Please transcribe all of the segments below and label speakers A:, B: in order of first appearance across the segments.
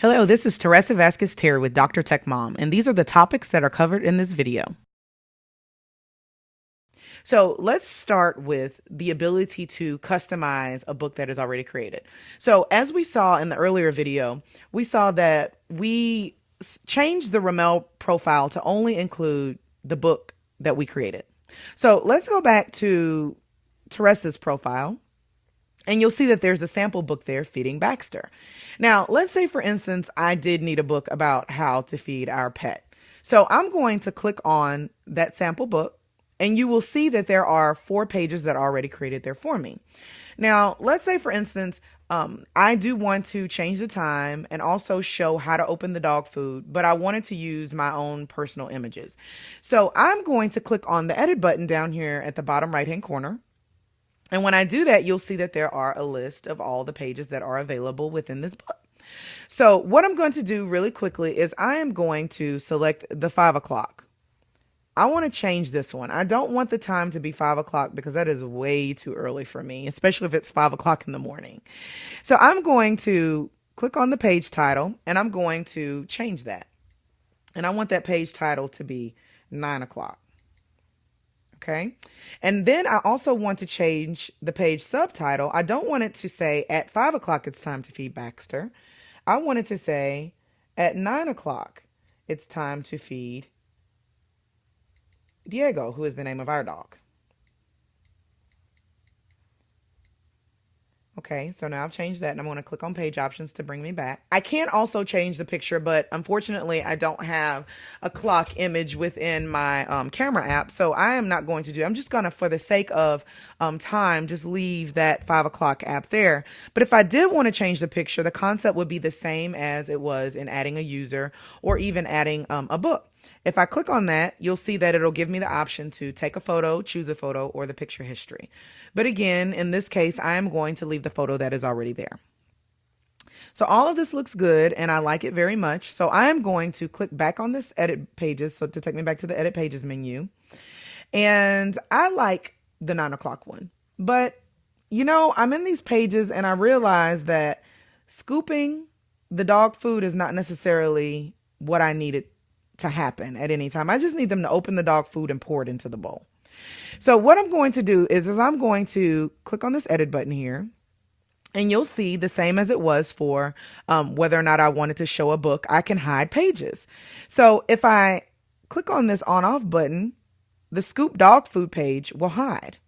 A: Hello, this is Teresa Vasquez Terry with Dr. Tech Mom, and these are the topics that are covered in this video. So let's start with the ability to customize a book that is already created. So as we saw in the earlier video, we saw that we changed the Ramel profile to only include the book that we created. So let's go back to Teresa's profile. And you'll see that there's a sample book there, Feeding Baxter. Now, let's say, for instance, I did need a book about how to feed our pet. So I'm going to click on that sample book, and you will see that there are 4 pages that are already created there for me. Now, let's say, for instance, I do want to change the time and also show how to open the dog food, but I wanted to use my own personal images. So I'm going to click on the edit button down here at the bottom right-hand corner. And when I do that, you'll see that there are a list of all the pages that are available within this book. So what I'm going to do really quickly is I am going to select the 5 o'clock. I want to change this one. I don't want the time to be 5 o'clock because that is way too early for me, especially if it's 5 o'clock in the morning. So I'm going to click on the page title and I'm going to change that. And I want that page title to be 9 o'clock. Okay. And then I also want to change the page subtitle. I don't want it to say at 5 o'clock, it's time to feed Baxter. I want it to say at 9 o'clock, it's time to feed Diego, who is the name of our dog. Okay, so now I've changed that and I'm going to click on page options to bring me back. I can also change the picture, but unfortunately I don't have a clock image within my camera app. So I am not going to do, I'm just going to, for the sake of time, just leave that 5 o'clock app there. But if I did want to change the picture, the concept would be the same as it was in adding a user or even adding a book. If I click on that, you'll see that it'll give me the option to take a photo, choose a photo, or the picture history. But again, in this case, I am going to leave the photo that is already there. So all of this looks good and I like it very much. So I am going to click back on this edit pages. So to take me back to the edit pages menu. And I like the 9 o'clock one. But you know, I'm in these pages and I realize that scooping the dog food is not necessarily what I needed to happen at any time. I just need them to open the dog food and pour it into the bowl. So what I'm going to do is I'm going to click on this edit button here and you'll see the same as it was for whether or not I wanted to show a book. I can hide pages. So if I click on this on off button, the scoop dog food page will hide.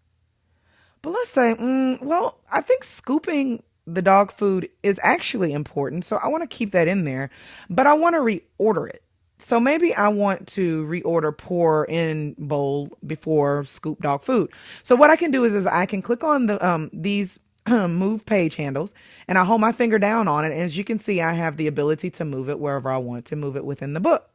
A: But let's say, well, I think scooping the dog food is actually important. So I want to keep that in there, but I want to reorder it. So maybe I want to reorder pour in bowl before scoop dog food. So what I can do is I can click on the these move page handles and I hold my finger down on it. And as you can see, I have the ability to move it wherever I want to move it within the book.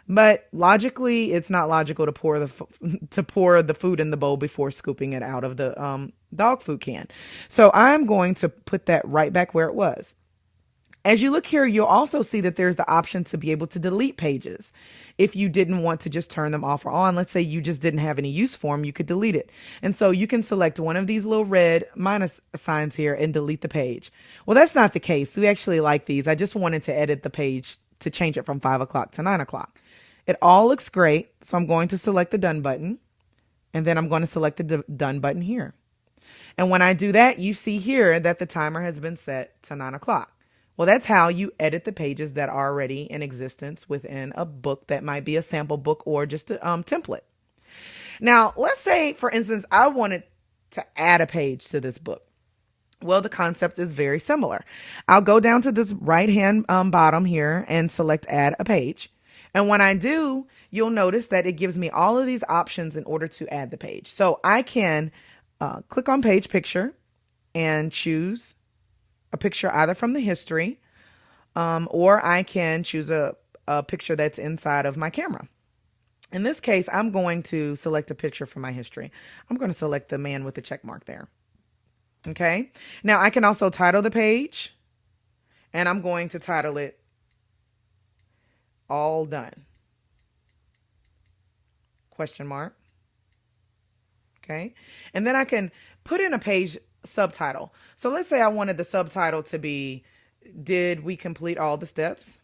A: But logically, it's not logical to pour the food in the bowl before scooping it out of the dog food can. So I'm going to put that right back where it was. As you look here, you'll also see that there's the option to be able to delete pages. If you didn't want to just turn them off or on, let's say you just didn't have any use for them, you could delete it. And so you can select one of these little red minus signs here and delete the page. Well, that's not the case. We actually like these. I just wanted to edit the page to change it from 5 o'clock to 9 o'clock. It all looks great. So I'm going to select the done button and then I'm going to select the done button here. And when I do that, you see here that the timer has been set to 9 o'clock. Well, that's how you edit the pages that are already in existence within a book that might be a sample book or just a template. Now, let's say, for instance, I wanted to add a page to this book. Well, the concept is very similar. I'll go down to this right-hand bottom here and select add a page. And when I do, you'll notice that it gives me all of these options in order to add the page. So I can click on page picture and choose a picture either from the history or I can choose a picture that's inside of my camera. In this case, I'm going to select a picture from my history. I'm going to select the man with the check mark there. Okay. Now I can also title the page and I'm going to title it All Done. Question mark. Okay. And then I can put in a page subtitle. So let's say I wanted the subtitle to be did we complete all the steps?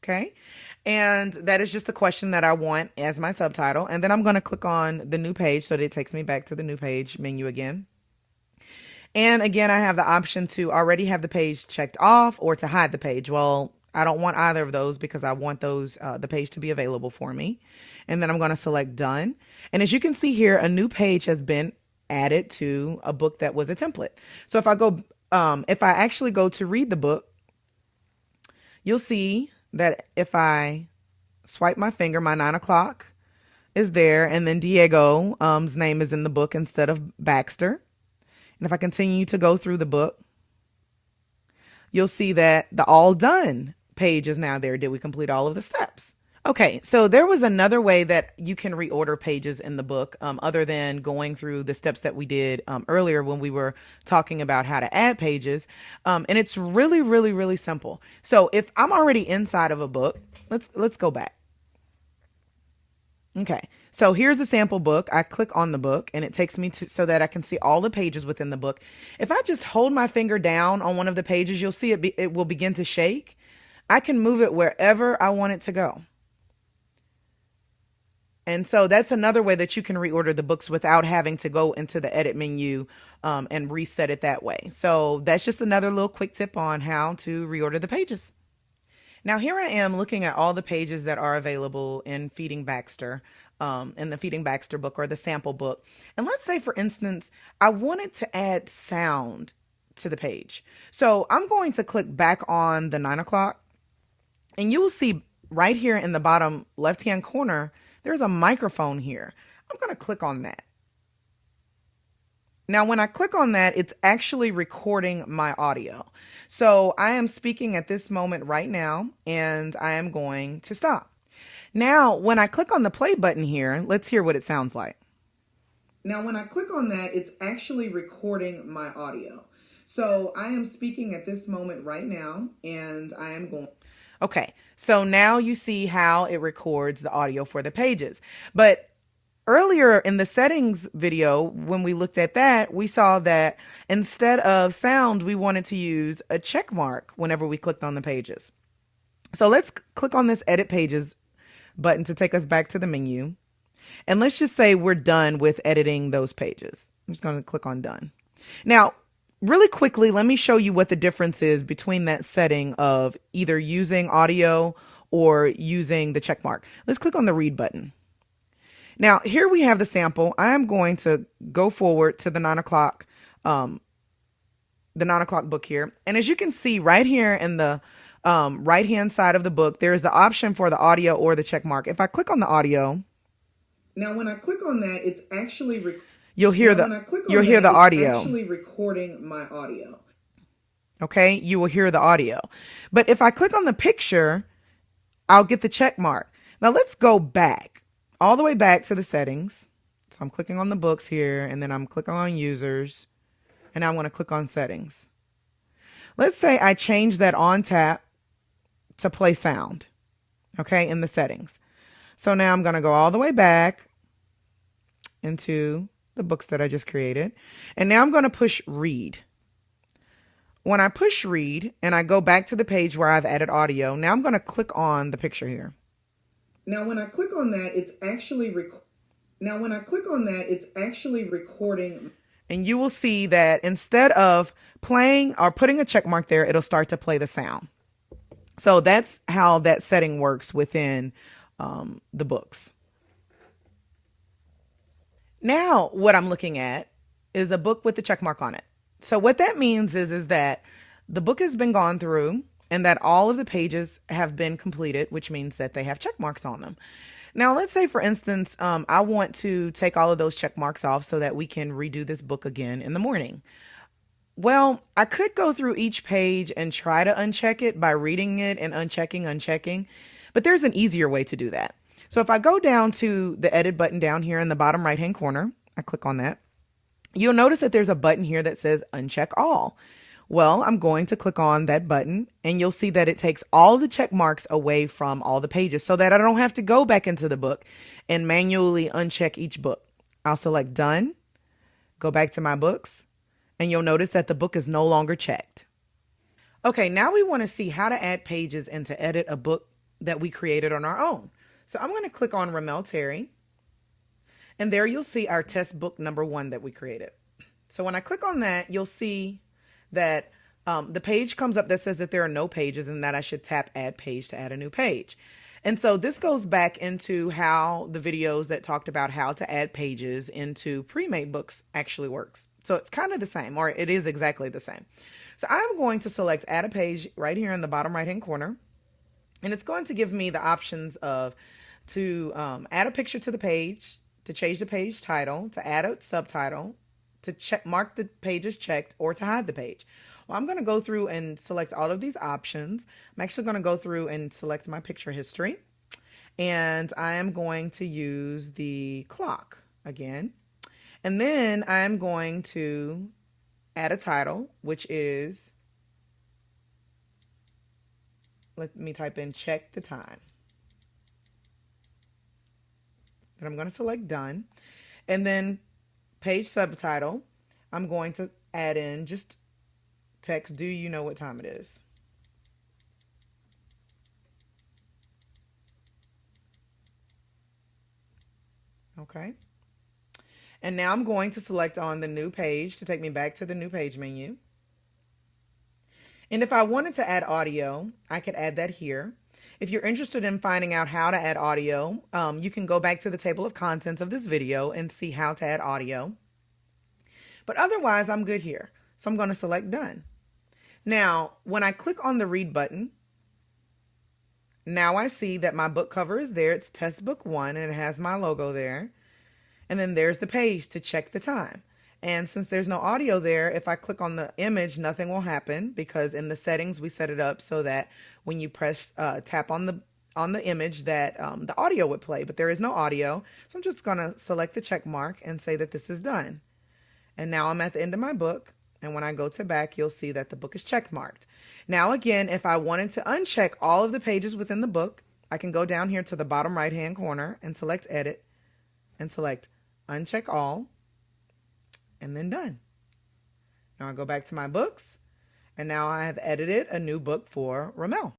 A: Okay. And that is just the question that I want as my subtitle. And then I'm going to click on the new page so that it takes me back to the new page menu again. And again, I have the option to already have the page checked off or to hide the page. Well, I don't want either of those because I want the page to be available for me. And then I'm going to select done. And as you can see here, a new page has been added to a book that was a template. So if I actually go to read the book, you'll see that if I swipe my finger, my 9 o'clock is there. And then Diego's name is in the book instead of Baxter. And if I continue to go through the book, you'll see that the all done page is now there. Did we complete all of the steps? Okay, so there was another way that you can reorder pages in the book other than going through the steps that we did earlier when we were talking about how to add pages. And it's really, really, really simple. So if I'm already inside of a book, let's go back. Okay, so here's the sample book. I click on the book and it takes me to so that I can see all the pages within the book. If I just hold my finger down on one of the pages, you'll see it will begin to shake. I can move it wherever I want it to go. And so that's another way that you can reorder the books without having to go into the edit menu and reset it that way. So that's just another little quick tip on how to reorder the pages. Now here I am looking at all the pages that are available in Feeding Baxter, in the Feeding Baxter book or the sample book. And let's say, for instance, I wanted to add sound to the page. So I'm going to click back on the 9 o'clock and you will see right here in the bottom left-hand corner, there's a microphone here. I'm going to click on that. Now, when I click on that, it's actually recording my audio. So I am speaking at this moment right now, and I am going to stop. Now, when I click on the play button here, let's hear what it sounds like. Now, when I click on that, it's actually recording my audio. So I am speaking at this moment right now, and I am going. Okay, so now you see how it records the audio for the pages. But earlier in the settings video, when we looked at that, we saw that instead of sound, we wanted to use a check mark whenever we clicked on the pages. So let's click on this Edit Pages button to take us back to the menu. And let's just say we're done with editing those pages. I'm just going to click on Done. Now, really quickly, let me show you what the difference is between that setting of either using audio or using the check mark. Let's click on the Read button. Now, here we have the sample. I am going to go forward to the 9 o'clock book here. And as you can see right here in the right-hand side of the book, there is the option for the audio or the check mark. If I click on the audio, now when I click on that, it's actually you'll hear the audio. It's actually recording my audio. Okay, you will hear the audio. But if I click on the picture, I'll get the check mark. Now let's go back. All the way back to the settings. So I'm clicking on the books here, and then I'm clicking on users, and now I'm going to click on settings. Let's say I change that on tap to play sound, okay, in the settings. So now I'm going to go all the way back into the books that I just created, and now I'm going to push read. When I push read and I go back to the page where I've added audio, now I'm going to click on the picture here. Now, when I click on that, it's actually recording. And you will see that instead of playing or putting a check mark there, it'll start to play the sound. So that's how that setting works within the books. Now, what I'm looking at is a book with the check mark on it. So what that means is that the book has been gone through and that all of the pages have been completed, which means that they have check marks on them. Now, let's say, for instance, I want to take all of those check marks off so that we can redo this book again in the morning. Well, I could go through each page and try to uncheck it by reading it and unchecking, but there's an easier way to do that. So if I go down to the edit button down here in the bottom right-hand corner, I click on that, you'll notice that there's a button here that says uncheck all. Well, I'm going to click on that button and you'll see that it takes all the check marks away from all the pages so that I don't have to go back into the book and manually uncheck each book. I'll select done Go back to my books, and you'll notice that the book is no longer checked. Okay, now we want to see how to add pages and to edit a book that we created on our own. So I'm going to click on Ramel Terry, and there you'll see our test book number 1 that we created. So when I click on that, you'll see that the page comes up that says that there are no pages and that I should tap add page to add a new page. And so this goes back into how the videos that talked about how to add pages into pre-made books actually works. So it's kind of the same, or it is exactly the same. So I'm going to select add a page right here in the bottom right hand corner. And it's going to give me the options of to add a picture to the page, to change the page title, to add a subtitle, to mark the page as checked, or to hide the page. Well, I'm going to go through and select all of these options. I'm actually going to go through and select my picture history. And I am going to use the clock again. And then I'm going to add a title, which is, let me type in check the time. Then I'm going to select done. And then page subtitle, I'm going to add in just text, do you know what time it is? Okay. And now I'm going to select on the new page to take me back to the new page menu. And if I wanted to add audio, I could add that here. If you're interested in finding out how to add audio, you can go back to the table of contents of this video and see how to add audio. But otherwise, I'm good here. So I'm going to select done. Now, when I click on the read button, now I see that my book cover is there. It's test book 1 and it has my logo there. And then there's the page to check the time. And since there's no audio there, if I click on the image, nothing will happen because in the settings, we set it up so that when you press tap on the image that the audio would play, but there is no audio. So I'm just going to select the check mark and say that this is done. And now I'm at the end of my book. And when I go to back, you'll see that the book is check marked. Now, again, if I wanted to uncheck all of the pages within the book, I can go down here to the bottom right-hand corner and select edit and select uncheck all and then done. Now I go back to my books and now I have edited a new book for Ramel.